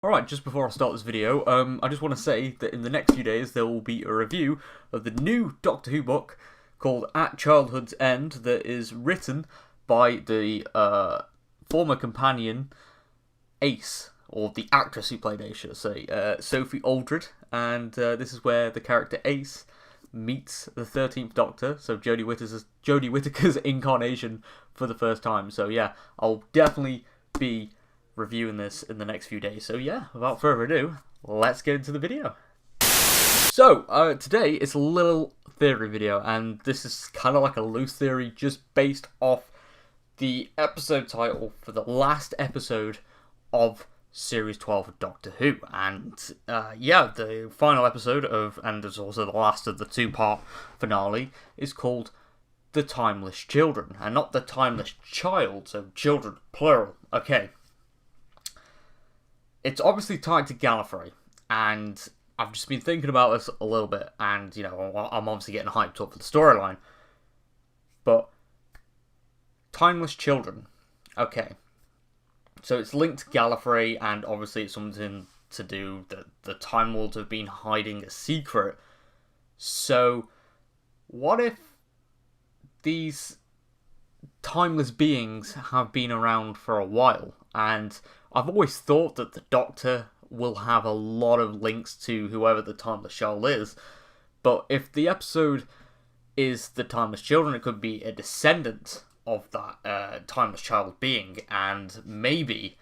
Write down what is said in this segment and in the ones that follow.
Alright, just before I start this video, I just want to say that in the next few days there will be a review of the new Doctor Who book called At Childhood's End that is written by the former companion Ace, or the actress who played Ace, should I say, Sophie Aldred, and this is where the character Ace meets the 13th Doctor, so Jodie Whittaker's incarnation for the first time. So yeah, I'll definitely be reviewing this in the next few days. So yeah, without further ado, let's get into the video. So, today it's a little theory video, and this is kind of like a loose theory just based off the episode title for the last episode of Series 12 of Doctor Who. And yeah, the final episode of, and it's also the last of the two-part finale, is called The Timeless Children, and not The Timeless Child, so children, plural. Okay. It's obviously tied to Gallifrey, and I've just been thinking about this a little bit, and, you know, I'm obviously getting hyped up for the storyline. But Timeless Children, okay. So it's linked to Gallifrey, and obviously it's something to do that the Time Lords have been hiding a secret. So, what if these timeless beings have been around for a while? And I've always thought that the Doctor will have a lot of links to whoever the Timeless Child is, but if the episode is the Timeless Children, it could be a descendant of that Timeless Child being, and maybe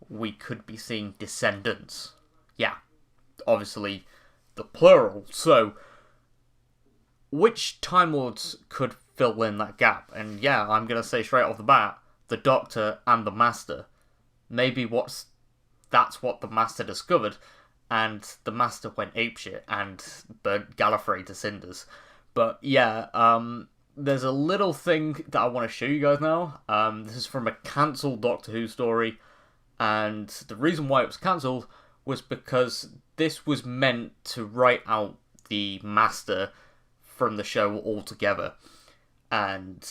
we could be seeing descendants. Yeah, obviously the plural. So, which Time Lords could fill in that gap? And yeah, I'm going to say straight off the bat, the Doctor and the Master. Maybe that's what the Master discovered, and the Master went apeshit and burnt Gallifrey to cinders. But yeah, there's a little thing that I want to show you guys now. This is from a cancelled Doctor Who story, and the reason why it was cancelled was because this was meant to write out the Master from the show altogether. And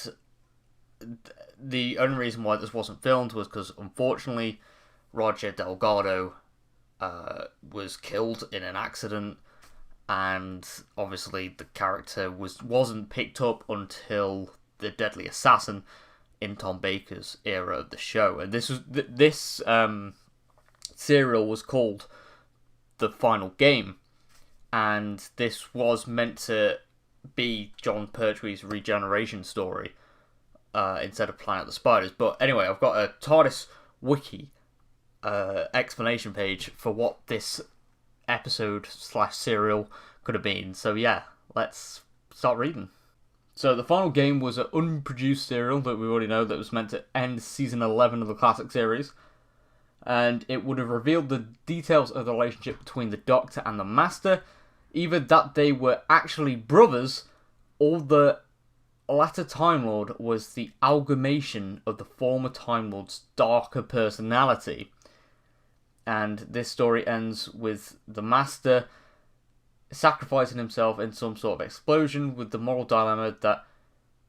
the only reason why this wasn't filmed was because, unfortunately, Roger Delgado was killed in an accident, and obviously the character wasn't picked up until The Deadly Assassin in Tom Baker's era of the show. And this serial was called The Final Game, and this was meant to be John Pertwee's regeneration story instead of Planet of the Spiders. But anyway, I've got a TARDIS wiki explanation page for what this episode / serial could have been. So yeah, let's start reading. So The Final Game was an unproduced serial that we already know that was meant to end season 11 of the classic series, and it would have revealed the details of the relationship between the Doctor and the Master, either that they were actually brothers, or the latter Time Lord was the amalgamation of the former Time Lord's darker personality. And this story ends with the Master sacrificing himself in some sort of explosion, with the moral dilemma that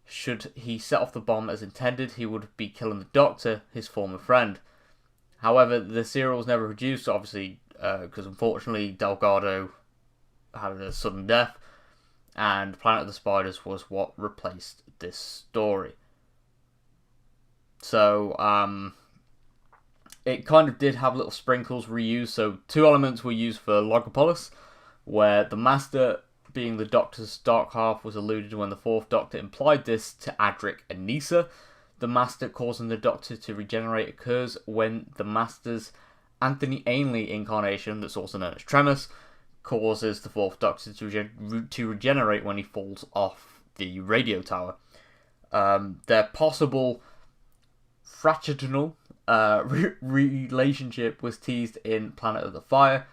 should he set off the bomb as intended, he would be killing the Doctor, his former friend. However, the serial was never produced, obviously, because unfortunately Delgado had a sudden death, and Planet of the Spiders was what replaced this story. So, it kind of did have little sprinkles reused. So, two elements were used for Logopolis, where the Master, being the Doctor's dark half, was alluded to when the Fourth Doctor implied this to Adric and Nyssa. The Master causing the Doctor to regenerate occurs when the Master's Anthony Ainley incarnation, that's also known as Tremors, causes the Fourth Doctor to regenerate when he falls off the radio tower. Their possible fraternal relationship was teased in Planet of the Fire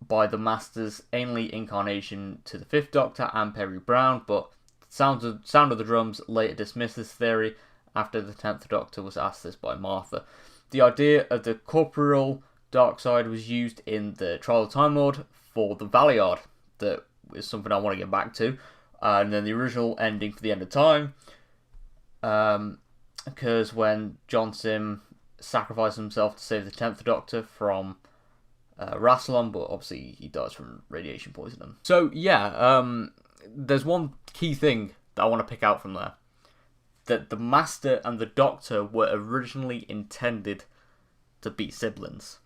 by the Master's Ainley incarnation to the Fifth Doctor and Peri Brown, but Sound of the Drums later dismissed this theory after the 10th Doctor was asked this by Martha. The idea of the corporeal dark side was used in the Trial of the Time Lord for the Valeyard. That is something I want to get back to. And then the original ending for the End of Time occurs when John Sim sacrificed himself to save the 10th Doctor from Rassilon, but obviously he dies from radiation poisoning. So yeah, there's one key thing that I want to pick out from there. That the Master and the Doctor were originally intended to be siblings.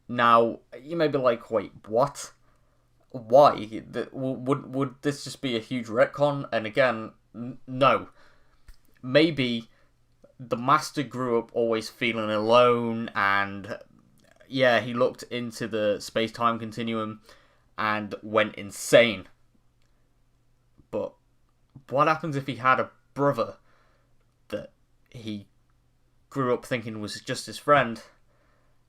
Now, you may be like, wait, what? Why? Would this just be a huge retcon? And again, no. Maybe the Master grew up always feeling alone, and yeah, he looked into the space-time continuum and went insane. But what happens if he had a brother that he grew up thinking was just his friend,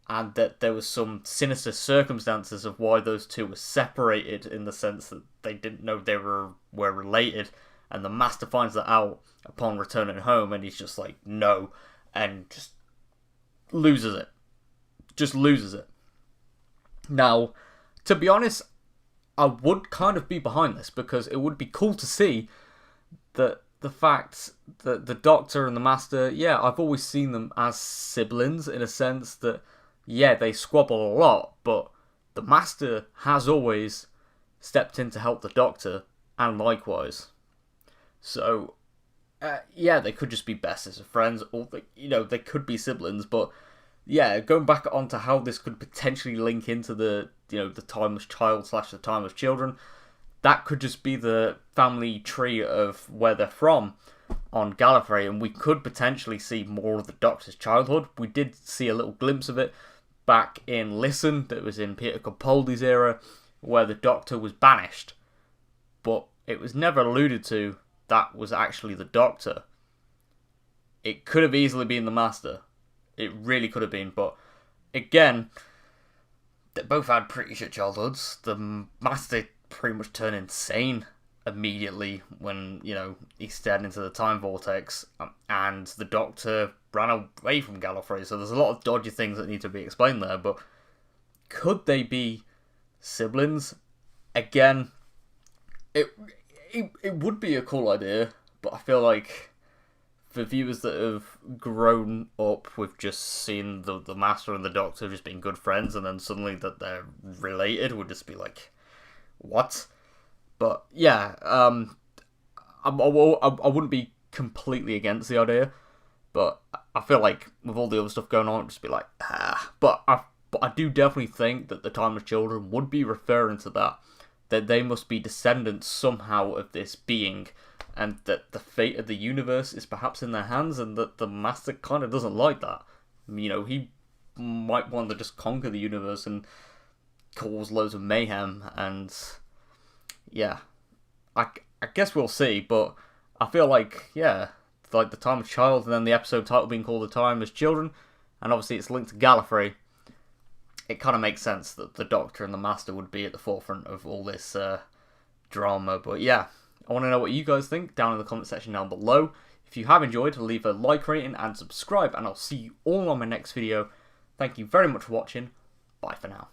and that there was some sinister circumstances of why those two were separated, in the sense that they didn't know they were related, and the Master finds that out upon returning home, and he's just like, no, and just loses it. Just loses it. Now, to be honest, I would kind of be behind this, because it would be cool to see that the fact that the Doctor and the Master, yeah, I've always seen them as siblings, in a sense that, yeah, they squabble a lot, but the Master has always stepped in to help the Doctor, and likewise. So, yeah, they could just be bestest of friends, or, they could be siblings, but yeah, going back onto how this could potentially link into the, the Timeless Child / the Timeless Children, that could just be the family tree of where they're from on Gallifrey, and we could potentially see more of the Doctor's childhood. We did see a little glimpse of it back in Listen, that was in Peter Capaldi's era, where the Doctor was banished, but it was never alluded to that was actually the Doctor. It could have easily been the Master. It really could have been, but again, they both had pretty shit childhoods. The Master pretty much turned insane immediately when, he stared into the time vortex, and the Doctor ran away from Gallifrey, so there's a lot of dodgy things that need to be explained there, but could they be siblings? Again, it would be a cool idea, but I feel like for viewers that have grown up with just seeing the Master and the Doctor just being good friends, and then suddenly that they're related, would just be like, what? But yeah, I wouldn't be completely against the idea, but I feel like with all the other stuff going on, it'd just be like, But I do definitely think that the Timeless Children would be referring to that they must be descendants somehow of this being, and that the fate of the universe is perhaps in their hands, and that the Master kind of doesn't like that. He might want to just conquer the universe and cause loads of mayhem, and yeah, I guess we'll see, but I feel like, yeah, like the Timeless Child, and then the episode title being called The Timeless Children, and obviously it's linked to Gallifrey, it kind of makes sense that the Doctor and the Master would be at the forefront of all this drama. But yeah, I want to know what you guys think down in the comment section down below. If you have enjoyed, leave a like rating and subscribe, and I'll see you all on my next video. Thank you very much for watching. Bye for now.